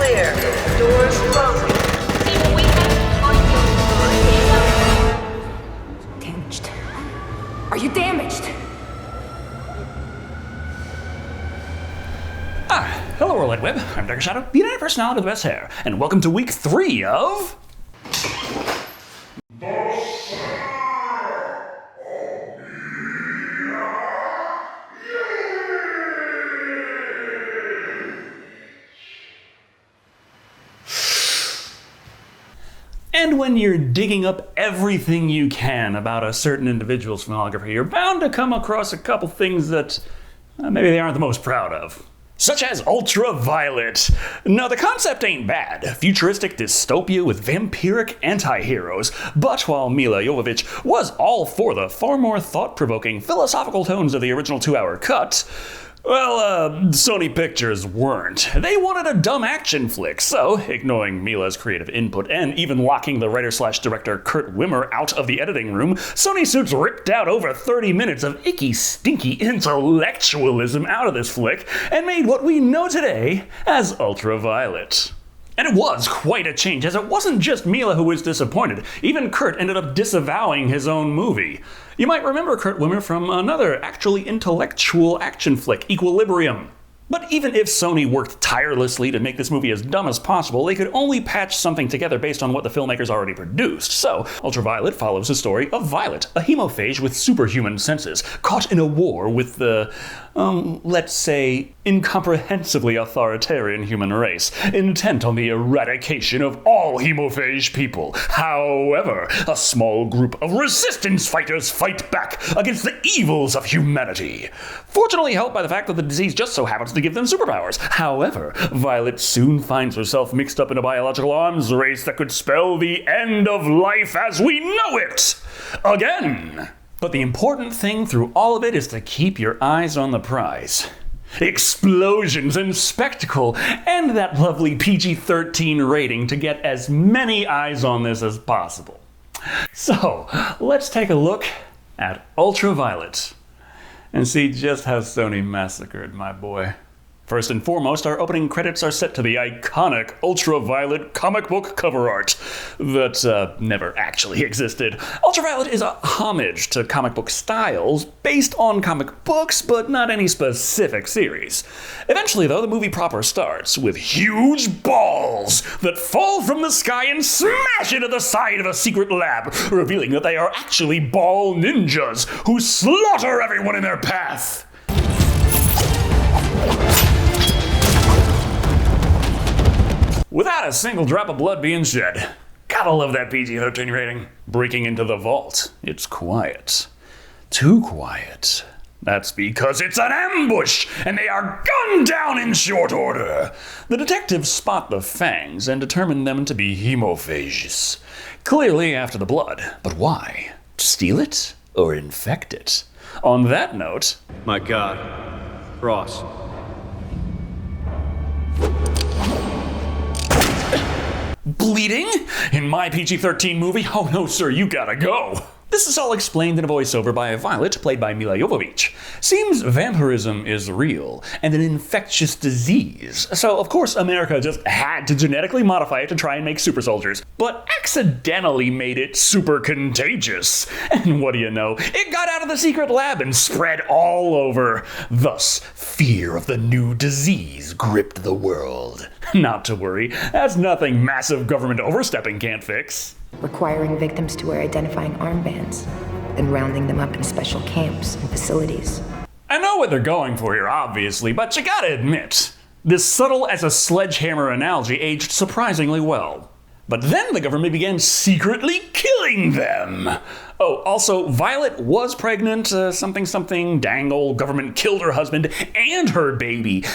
clear. Doors closing. Damaged. Are you damaged? Hello World Wide Web, I'm Dr. Shado, the internet personality with the best hair, and welcome to week 3 of... And when you're digging up everything you can about a certain individual's filmography, you're bound to come across a couple things that maybe they aren't the most proud of. Such as Ultraviolet. Now, the concept ain't bad. Futuristic dystopia with vampiric anti-heroes. But while Milla Jovovich was all for the far more thought-provoking philosophical tones of the original 2-hour cut, well, Sony Pictures weren't. They wanted a dumb action flick, so, ignoring Milla's creative input and even locking the writer-slash-director Kurt Wimmer out of the editing room, Sony Suits ripped out over 30 minutes of icky, stinky intellectualism out of this flick and made what we know today as Ultraviolet. And it was quite a change, as it wasn't just Milla who was disappointed. Even Kurt ended up disavowing his own movie. You might remember Kurt Wimmer from another actually intellectual action flick, Equilibrium. But even if Sony worked tirelessly to make this movie as dumb as possible, they could only patch something together based on what the filmmakers already produced. So, Ultraviolet follows the story of Violet, a hemophage with superhuman senses, caught in a war with the, let's say, incomprehensibly authoritarian human race, intent on the eradication of all hemophage people. However, a small group of resistance fighters fight back against the evils of humanity. Fortunately helped by the fact that the disease just so happens to give them superpowers. However, Violet soon finds herself mixed up in a biological arms race that could spell the end of life as we know it! Again! But the important thing through all of it is to keep your eyes on the prize. Explosions and spectacle, and that lovely PG-13 rating to get as many eyes on this as possible. So, let's take a look at Ultraviolet and see just how Sony massacred my boy. First and foremost, our opening credits are set to the iconic Ultraviolet comic book cover art that never actually existed. Ultraviolet is a homage to comic book styles based on comic books, but not any specific series. Eventually, though, the movie proper starts with huge balls that fall from the sky and smash into the side of a secret lab, revealing that they are actually ball ninjas who slaughter everyone in their path. Without a single drop of blood being shed. Gotta love that PG-13 rating. Breaking into the vault, it's quiet. Too quiet. That's because it's an ambush, and they are gunned down in short order. The detectives spot the fangs and determine them to be hemophages. Clearly after the blood, but why? To steal it or infect it? On that note... My God. Ross. Bleeding? In my PG-13 movie? Oh no, sir, you gotta go. This is all explained in a voiceover by Violet, played by Milla Jovovich. Seems vampirism is real, and an infectious disease. So, of course, America just had to genetically modify it to try and make super soldiers, but accidentally made it super contagious. And what do you know? It got out of the secret lab and spread all over. Thus, fear of the new disease gripped the world. Not to worry, that's nothing massive government overstepping can't fix. Requiring victims to wear identifying armbands, then rounding them up in special camps and facilities. I know what they're going for here, obviously, but you gotta admit, this subtle as a sledgehammer analogy aged surprisingly well. But then the government began secretly killing them. Oh, also, Violet was pregnant, something, dang old government killed her husband and her baby,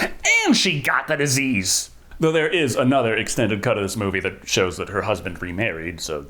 and she got the disease. Though there is another extended cut of this movie that shows that her husband remarried, so...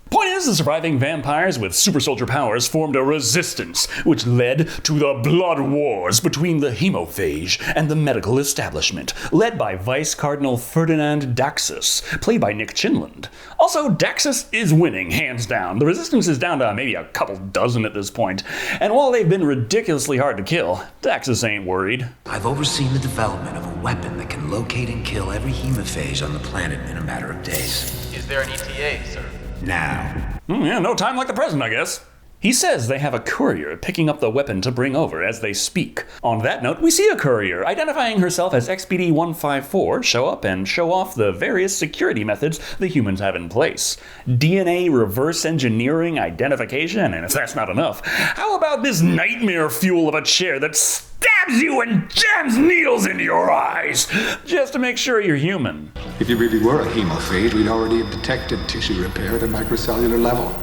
Point is, the surviving vampires with super soldier powers formed a resistance, which led to the blood wars between the hemophage and the medical establishment, led by Vice Cardinal Ferdinand Daxus, played by Nick Chinland. Also, Daxus is winning, hands down. The resistance is down to maybe a couple dozen at this point, and while they've been ridiculously hard to kill, Daxus ain't worried. I've overseen the development of a weapon that can locate and kill every hemophage on the planet in a matter of days. Is there an ETA, sir? Now. Yeah, no time like the present, I guess. He says they have a courier picking up the weapon to bring over as they speak. On that note, we see a courier, identifying herself as XPD-154, show up and show off the various security methods the humans have in place. DNA reverse engineering identification, and if that's not enough, how about this nightmare fuel of a chair that stabs you and jams needles into your eyes, just to make sure you're human? If you really were a hemophage, we'd already have detected tissue repair at a microcellular level.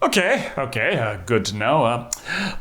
Okay, good to know.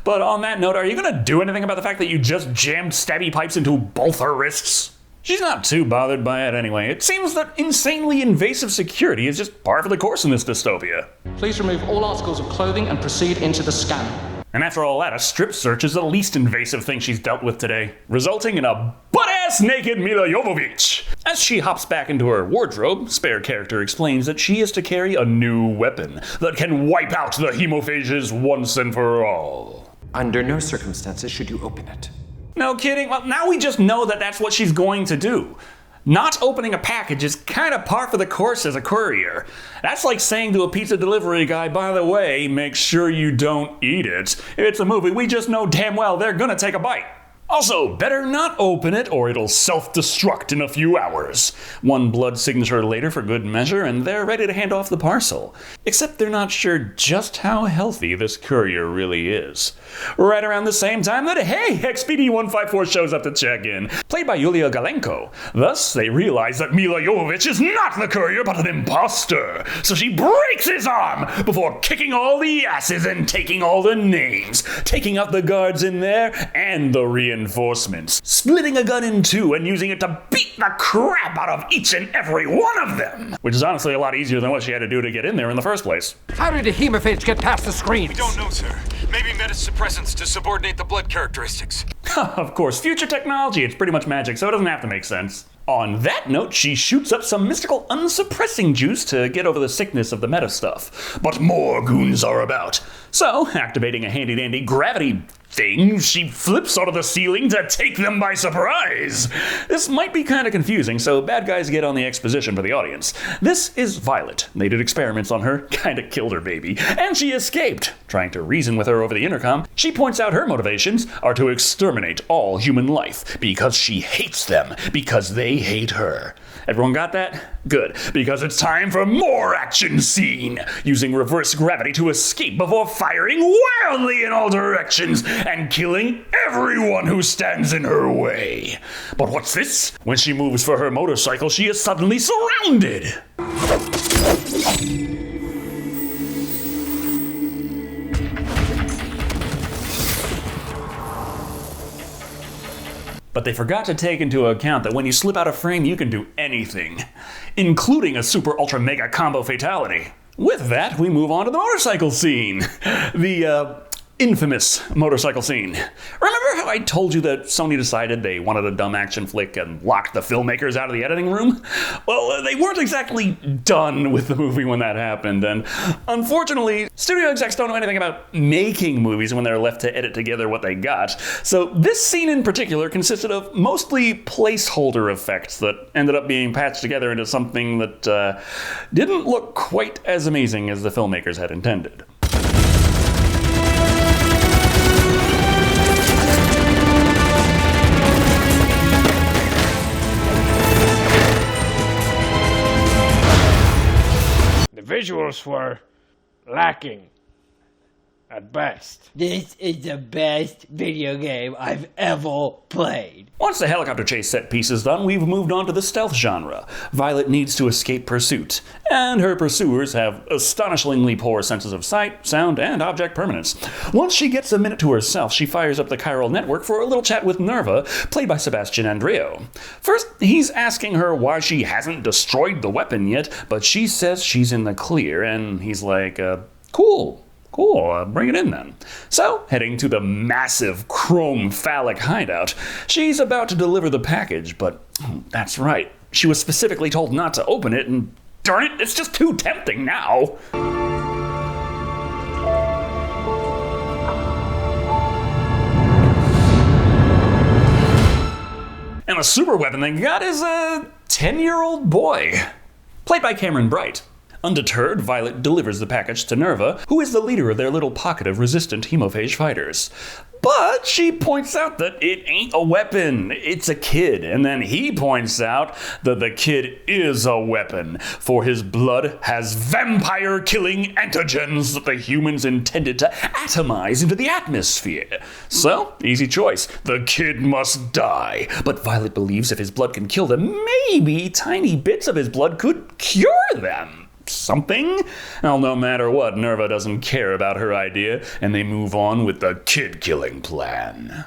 But on that note, are you gonna do anything about the fact that you just jammed stabby pipes into both her wrists? She's not too bothered by it anyway. It seems that insanely invasive security is just par for the course in this dystopia. Please remove all articles of clothing and proceed into the scanner. And after all that, a strip search is the least invasive thing she's dealt with today, resulting in a butt-ass naked Milla Jovovich. As she hops back into her wardrobe, Spare character explains that she is to carry a new weapon that can wipe out the hemophages once and for all. Under no circumstances should you open it. No kidding? Well, now we just know that that's what she's going to do. Not opening a package is kind of par for the course as a courier. That's like saying to a pizza delivery guy, by the way, make sure you don't eat it. It's a movie, we just know damn well they're gonna take a bite. Also, better not open it or it'll self-destruct in a few hours. One blood signature later for good measure, and they're ready to hand off the parcel. Except they're not sure just how healthy this courier really is. Right around the same time that, hey, XPD-154 shows up to check in, played by Yulia Galenko. Thus, they realize that Milla Jovovich is not the courier, but an imposter. So she breaks his arm before kicking all the asses and taking all the names, taking out the guards in there and the reinforcements, splitting a gun in two and using it to beat the crap out of each and every one of them. Which is honestly a lot easier than what she had to do to get in there in the first place. How did a hemophage get past the screens? We don't know, sir. Maybe metasuppressants to subordinate the blood characteristics. Of course, future technology, it's pretty much magic, so it doesn't have to make sense. On that note, she shoots up some mystical unsuppressing juice to get over the sickness of the meta stuff. But more goons are about. So, activating a handy-dandy gravity thing, she flips onto the ceiling to take them by surprise. This might be kind of confusing, so bad guys get on the exposition for the audience. This is Violet. They did experiments on her, kind of killed her baby, and she escaped. Trying to reason with her over the intercom, she points out her motivations are to exterminate all human life, because she hates them, because they hate her. Everyone got that? Good, because it's time for more action scene, using reverse gravity to escape before firing wildly in all directions and killing everyone who stands in her way. But what's this? When she moves for her motorcycle, she is suddenly surrounded. But they forgot to take into account that when you slip out of frame, you can do anything, including a super ultra mega combo fatality. With that, we move on to the motorcycle scene. The infamous motorcycle scene. Remember how I told you that Sony decided they wanted a dumb action flick and locked the filmmakers out of the editing room? Well, they weren't exactly done with the movie when that happened, and unfortunately, studio execs don't know anything about making movies when they're left to edit together what they got. So this scene in particular consisted of mostly placeholder effects that ended up being patched together into something that didn't look quite as amazing as the filmmakers had intended. Visuals were lacking. At best. This is the best video game I've ever played. Once the helicopter chase set piece is done, we've moved on to the stealth genre. Violet needs to escape pursuit, and her pursuers have astonishingly poor senses of sight, sound, and object permanence. Once she gets a minute to herself, she fires up the chiral network for a little chat with Nerva, played by Sebastian Andreo. First, he's asking her why she hasn't destroyed the weapon yet, but she says she's in the clear, and he's like, cool, bring it in then. So, heading to the massive chrome phallic hideout, she's about to deliver the package, but that's right, she was specifically told not to open it, and darn it, it's just too tempting now. And the superweapon they got is a 10-year-old boy, played by Cameron Bright. Undeterred, Violet delivers the package to Nerva, who is the leader of their little pocket of resistant hemophage fighters. But she points out that it ain't a weapon, it's a kid. And then he points out that the kid is a weapon, for his blood has vampire-killing antigens that the humans intended to atomize into the atmosphere. So, easy choice. The kid must die. But Violet believes if his blood can kill them, maybe tiny bits of his blood could cure them. Something? Well, no matter what, Nerva doesn't care about her idea, and they move on with the kid-killing plan.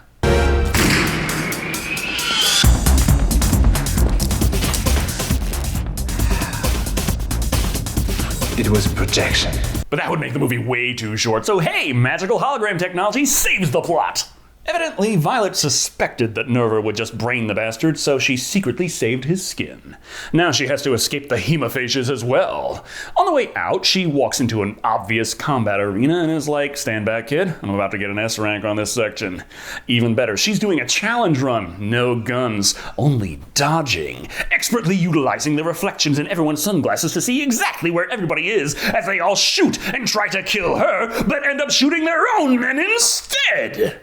It was projection. But that would make the movie way too short, so hey, magical hologram technology saves the plot! Evidently, Violet suspected that Nerva would just brain the bastard, so she secretly saved his skin. Now she has to escape the hemophages as well. On the way out, she walks into an obvious combat arena and is like, stand back, kid, I'm about to get an S rank on this section. Even better, she's doing a challenge run. No guns, only dodging. Expertly utilizing the reflections in everyone's sunglasses to see exactly where everybody is as they all shoot and try to kill her, but end up shooting their own men instead.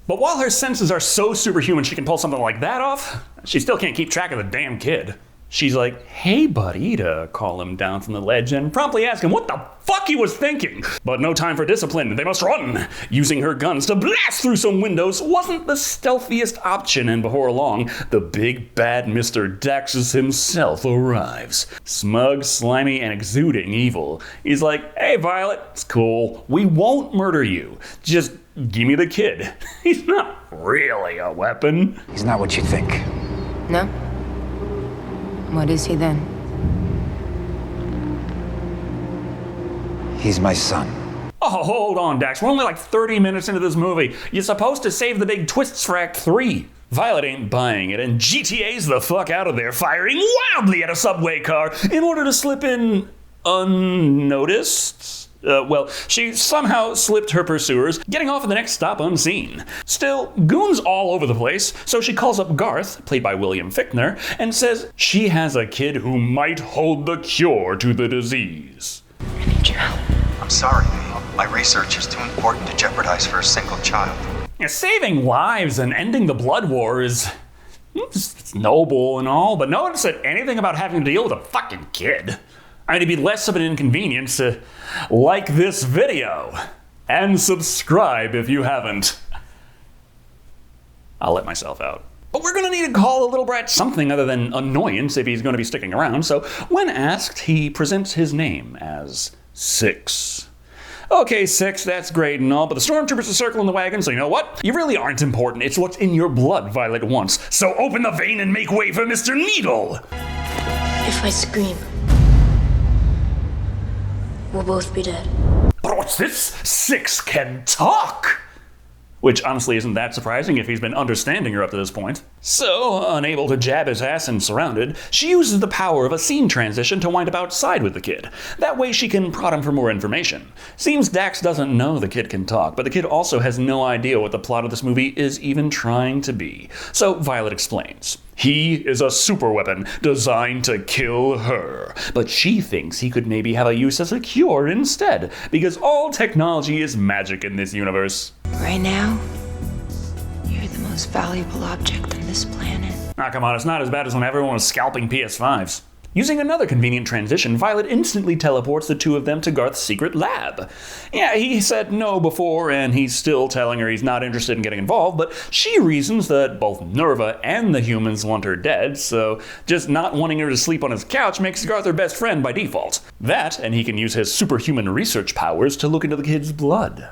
But while her senses are so superhuman she can pull something like that off, she still can't keep track of the damn kid. She's like, hey buddy, to call him down from the ledge and promptly ask him what the fuck he was thinking. But no time for discipline, they must run. Using her guns to blast through some windows wasn't the stealthiest option, and before long, the big bad Mr. Daxus himself arrives. Smug, slimy, and exuding evil. He's like, hey Violet, it's cool, we won't murder you. Just give me the kid. He's not really a weapon. He's not what you think. No? What is he then? He's my son. Oh, hold on, Dax. We're only like 30 minutes into this movie. You're supposed to save the big twists for Act 3. Violet ain't buying it, and GTA's the fuck out of there, firing wildly at a subway car in order to slip in unnoticed. She somehow slipped her pursuers, getting off at the next stop unseen. Still, goons all over the place, so she calls up Garth, played by William Fichtner, and says she has a kid who might hold the cure to the disease. I need your help. I'm sorry, my research is too important to jeopardize for a single child. Saving lives and ending the blood war is it's noble and all, but no one said anything about having to deal with a fucking kid. I mean, it'd be less of an inconvenience to like this video and subscribe if you haven't. I'll let myself out. But we're gonna need to call a little brat something other than annoyance if he's gonna be sticking around, so when asked, he presents his name as Six. Okay, Six, that's great and all, but the stormtroopers are circling the wagon, so you know what? You really aren't important. It's what's in your blood Violet wants. So open the vein and make way for Mr. Needle! If I scream, we'll both be dead. But what's this? Six can talk! Which honestly isn't that surprising if he's been understanding her up to this point. So, unable to jab his ass and surrounded, she uses the power of a scene transition to wind up outside with the kid. That way she can prod him for more information. Seems Dax doesn't know the kid can talk, but the kid also has no idea what the plot of this movie is even trying to be. So Violet explains. He is a superweapon designed to kill her, but she thinks he could maybe have a use as a cure instead, because all technology is magic in this universe. Right now, you're the most valuable object in this this planet. Ah, come on, it's not as bad as when everyone was scalping PS5s. Using another convenient transition, Violet instantly teleports the two of them to Garth's secret lab. Yeah, he said no before, and he's still telling her he's not interested in getting involved, but she reasons that both Nerva and the humans want her dead, so just not wanting her to sleep on his couch makes Garth her best friend by default. That, and he can use his superhuman research powers to look into the kid's blood.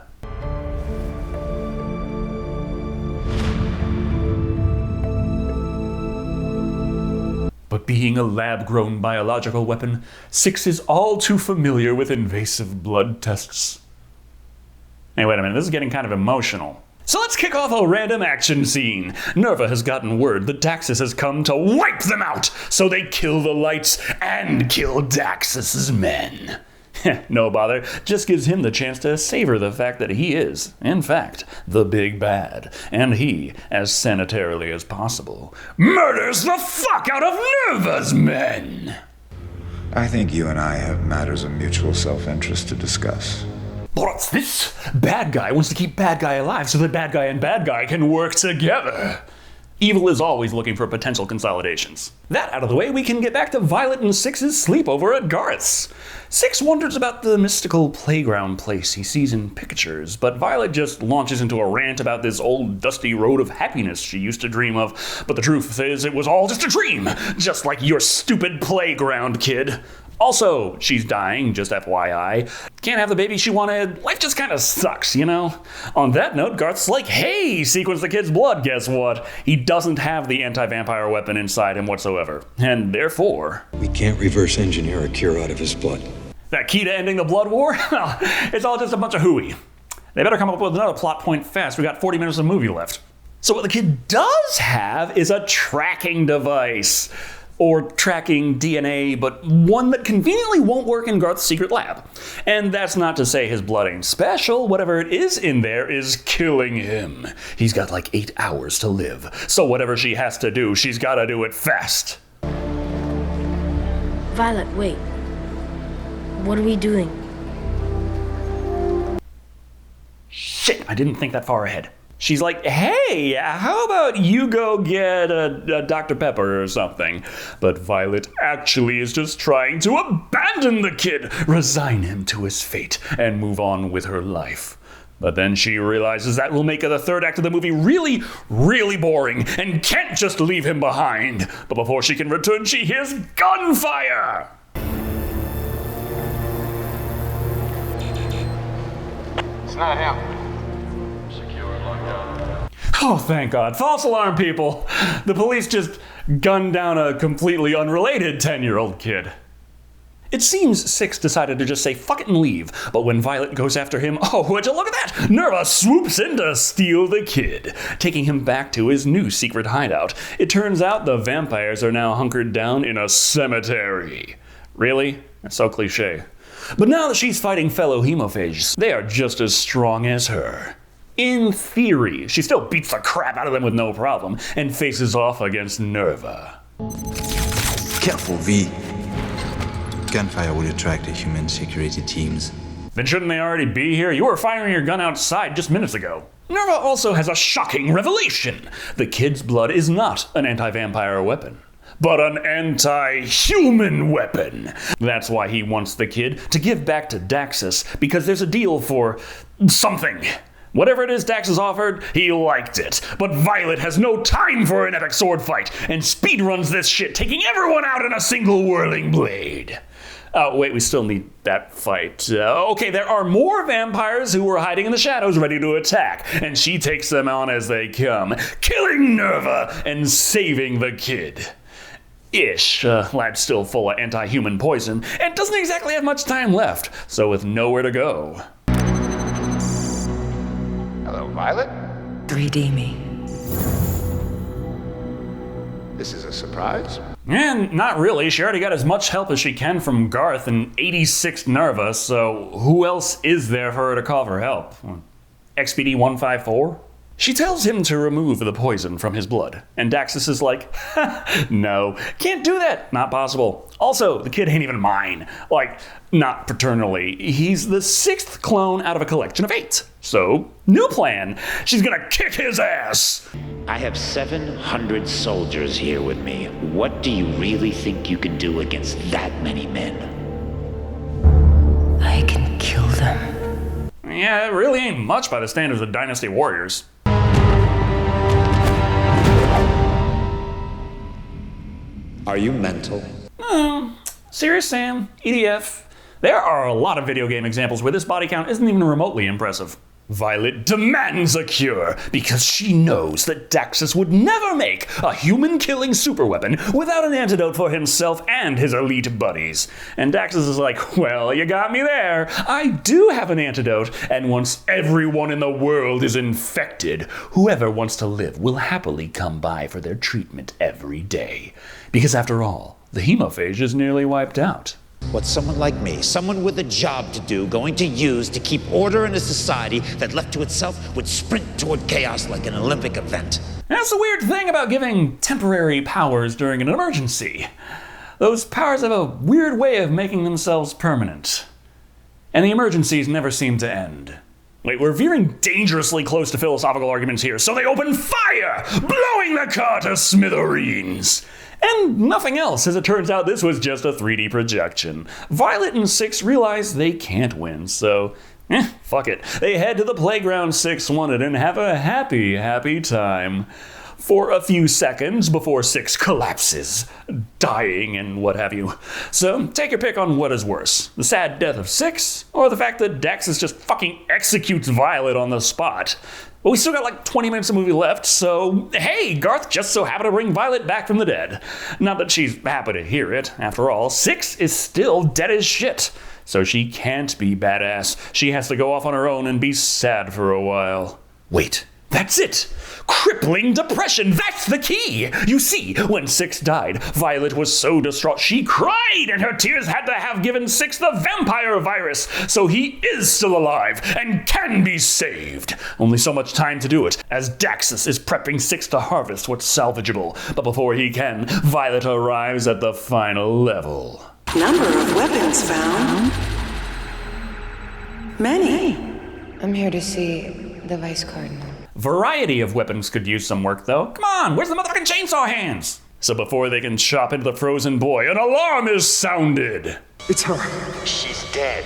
But being a lab-grown biological weapon, Six is all too familiar with invasive blood tests. Hey, wait a minute, this is getting kind of emotional. So let's kick off a random action scene. Nerva has gotten word that Daxus has come to wipe them out, so they kill the lights and kill Daxus's men. No bother, just gives him the chance to savor the fact that he is, in fact, the big bad, and he, as sanitarily as possible, murders the fuck out of Nerva's men! I think you and I have matters of mutual self-interest to discuss. What's this? Bad guy wants to keep bad guy alive so that bad guy and bad guy can work together. Evil is always looking for potential consolidations. That out of the way, we can get back to Violet and Six's sleepover at Garth's. Six wonders about the mystical playground place he sees in pictures, but Violet just launches into a rant about this old dusty road of happiness she used to dream of. But the truth is, it was all just a dream, just like your stupid playground, kid. Also, she's dying, just FYI. Can't have the baby she wanted. Life just kind of sucks, you know? On that note, Garth's like, hey, sequence the kid's blood, guess what? He doesn't have the anti-vampire weapon inside him whatsoever. And therefore... we can't reverse engineer a cure out of his blood. That key to ending the blood war? It's all just a bunch of hooey. They better come up with another plot point fast. We got 40 minutes of movie left. So what the kid does have is a tracking device. Or tracking DNA, but one that conveniently won't work in Garth's secret lab. And that's not to say his blood ain't special. Whatever it is in there is killing him. He's got like 8 hours to live. So whatever she has to do, she's gotta do it fast. Violet, wait. What are we doing? Shit, I didn't think that far ahead. She's like, hey, how about you go get a Dr. Pepper or something? But Violet actually is just trying to abandon the kid, resign him to his fate, and move on with her life. But then she realizes that will make the third act of the movie really, really boring, and can't just leave him behind. But before she can return, she hears gunfire! It's not him. Oh, thank God. False alarm, people. The police just gunned down a completely unrelated 10-year-old kid. It seems Six decided to just say fuck it and leave, but when Violet goes after him, oh, would you look at that? Nerva swoops in to steal the kid, taking him back to his new secret hideout. It turns out the vampires are now hunkered down in a cemetery. Really? That's so cliche. But now that she's fighting fellow hemophages, they are just as strong as her. In theory, she still beats the crap out of them with no problem, and faces off against Nerva. Careful, V. Gunfire would attract the human security teams. Then shouldn't they already be here? You were firing your gun outside just minutes ago. Nerva also has a shocking revelation. The kid's blood is not an anti-vampire weapon, but an anti-human weapon. That's why he wants the kid to give back to Daxus, because there's a deal for something. Whatever it is Daxus offered, he liked it. But Violet has no time for an epic sword fight, and speedruns this shit, taking everyone out in a single whirling blade. Oh, wait, we still need that fight. Okay, there are more vampires who were hiding in the shadows ready to attack, and she takes them on as they come, killing Nerva and saving the kid. Ish. Lab's still full of anti-human poison, and doesn't exactly have much time left, so with nowhere to go. Hello, Violet. 3D me. This is a surprise. And not really. She already got as much help as she can from Garth and 86 Nerva, so who else is there for her to call for help? XPD 154? She tells him to remove the poison from his blood, and Daxus is like, no, can't do that, not possible. Also, the kid ain't even mine. Like, not paternally. He's the 6th clone out of a collection of 8. So, new plan. She's gonna kick his ass! I have 700 soldiers here with me. What do you really think you can do against that many men? I can kill them. Yeah, it really ain't much by the standards of Dynasty Warriors. Are you mental? Serious Sam, EDF. There are a lot of video game examples where this body count isn't even remotely impressive. Violet demands a cure because she knows that Daxus would never make a human-killing superweapon without an antidote for himself and his elite buddies. And Daxus is like, well, you got me there. I do have an antidote, and once everyone in the world is infected, whoever wants to live will happily come by for their treatment every day. Because after all, the hemophage is nearly wiped out. What's someone like me, someone with a job to do, going to use to keep order in a society that left to itself would sprint toward chaos like an Olympic event? That's the weird thing about giving temporary powers during an emergency. Those powers have a weird way of making themselves permanent. And the emergencies never seem to end. Wait, we're veering dangerously close to philosophical arguments here, so they open fire, blowing the car to smithereens. And nothing else, as it turns out this was just a 3D projection. Violet and 6 realize they can't win, so fuck it. They head to the playground 6 wanted and have a happy, happy time. For a few seconds before 6 collapses, dying and what have you. So take your pick on what is worse, the sad death of 6, or the fact that Daxus just fucking executes Violet on the spot. But we still got like 20 minutes of movie left, so hey, Garth just so happened to bring Violet back from the dead. Not that she's happy to hear it, after all, 6 is still dead as shit. So she can't be badass. She has to go off on her own and be sad for a while. Wait, that's it! Crippling depression, that's the key! You see, when 6 died, Violet was so distraught she cried, and her tears had to have given 6 the vampire virus, so he is still alive and can be saved. Only so much time to do it, as Daxus is prepping 6 to harvest what's salvageable. But before he can, Violet arrives at the final level. Number of weapons found. Many. I'm here to see the Vice Cardinal. Variety of weapons could use some work, though. Come on, where's the motherfucking chainsaw hands? So before they can chop into the frozen boy, an alarm is sounded. It's her. She's dead.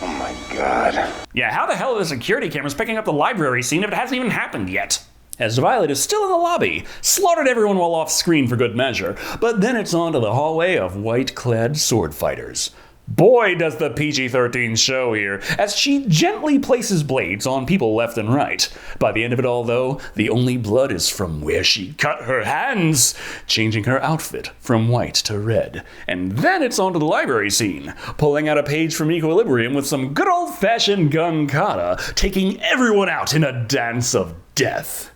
Oh my god. Yeah, how the hell are the security cameras picking up the library scene if it hasn't even happened yet? As Violet is still in the lobby, slaughtered everyone while off screen for good measure, but then it's on to the hallway of white-clad sword fighters. Boy, does the PG-13 show here, as she gently places blades on people left and right. By the end of it all, though, the only blood is from where she cut her hands, changing her outfit from white to red. And then it's on to the library scene, pulling out a page from Equilibrium with some good old-fashioned gun kata, taking everyone out in a dance of death.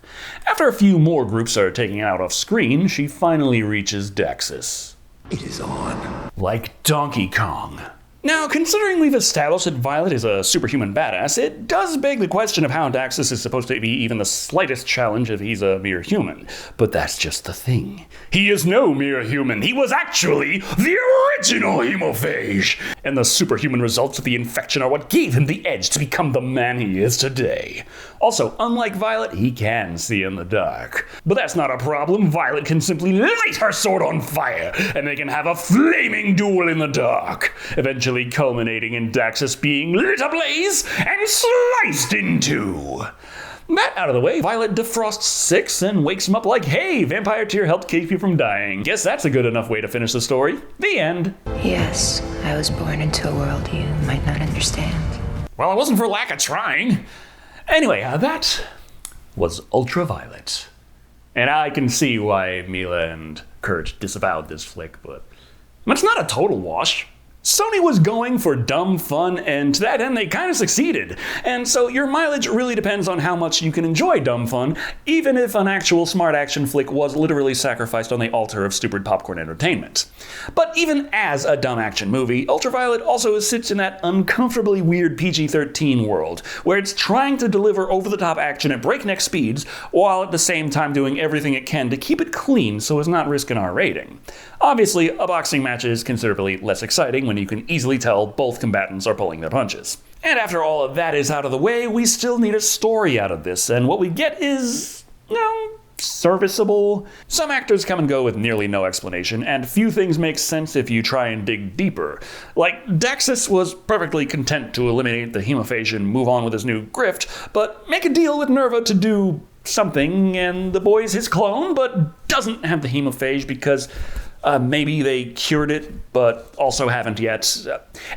After a few more groups are taken out off screen, she finally reaches Daxus. It is on. Like Donkey Kong. Now, considering we've established that Violet is a superhuman badass, it does beg the question of how Daxus is supposed to be even the slightest challenge if he's a mere human. But that's just the thing. He is no mere human. He was actually the original hemophage. And the superhuman results of the infection are what gave him the edge to become the man he is today. Also, unlike Violet, he can see in the dark. But that's not a problem. Violet can simply light her sword on fire, and they can have a flaming duel in the dark. Eventually culminating in Daxus being lit ablaze and sliced into. That out of the way, Violet defrosts 6 and wakes him up like, hey, vampire tear helped keep you from dying. Guess that's a good enough way to finish the story. The end. Yes, I was born into a world you might not understand. Well, it wasn't for lack of trying. Anyway, that was Ultraviolet. And I can see why Milla and Kurt disavowed this flick, but it's not a total wash. Sony was going for dumb fun, and to that end they kind of succeeded. And so your mileage really depends on how much you can enjoy dumb fun, even if an actual smart action flick was literally sacrificed on the altar of stupid popcorn entertainment. But even as a dumb action movie, Ultraviolet also sits in that uncomfortably weird PG-13 world, where it's trying to deliver over-the-top action at breakneck speeds, while at the same time doing everything it can to keep it clean so as not risk an R rating. Obviously, a boxing match is considerably less exciting when you can easily tell both combatants are pulling their punches. And after all of that is out of the way, we still need a story out of this, and what we get is, serviceable. Some actors come and go with nearly no explanation, and few things make sense if you try and dig deeper. Like, Daxus was perfectly content to eliminate the hemophage and move on with his new grift, but make a deal with Nerva to do something, and the boy's his clone, but doesn't have the hemophage because maybe they cured it, but also haven't yet.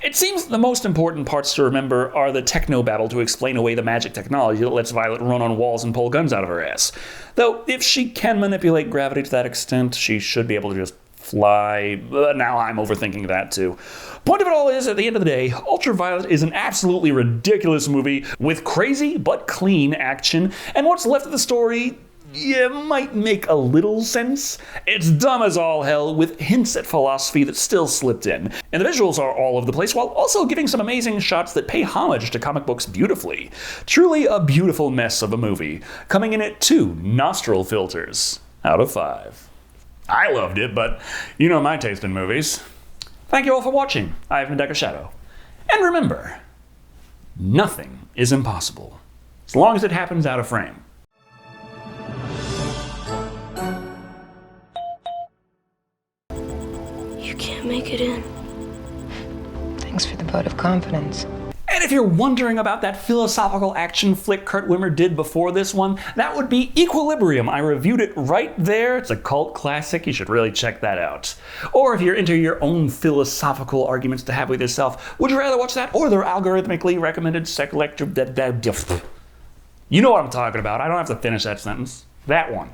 It seems the most important parts to remember are the techno-babble to explain away the magic technology that lets Violet run on walls and pull guns out of her ass. Though, if she can manipulate gravity to that extent, she should be able to just fly. Now I'm overthinking that too. Point of it all is, at the end of the day, Ultraviolet is an absolutely ridiculous movie with crazy but clean action, and what's left of the story might make a little sense. It's dumb as all hell, with hints at philosophy that still slipped in. And the visuals are all over the place, while also giving some amazing shots that pay homage to comic books beautifully. Truly a beautiful mess of a movie, coming in at 2 nostril filters out of 5. I loved it, but you know my taste in movies. Thank you all for watching. I've been Shado. And remember, nothing is impossible, as long as it happens out of frame. You can't make it in. Thanks for the vote of confidence. And if you're wondering about that philosophical action flick Kurt Wimmer did before this one, that would be Equilibrium. I reviewed it right there. It's a cult classic. You should really check that out. Or if you're into your own philosophical arguments to have with yourself, would you rather watch that or their algorithmically recommended selective... You know what I'm talking about. I don't have to finish that sentence. That one.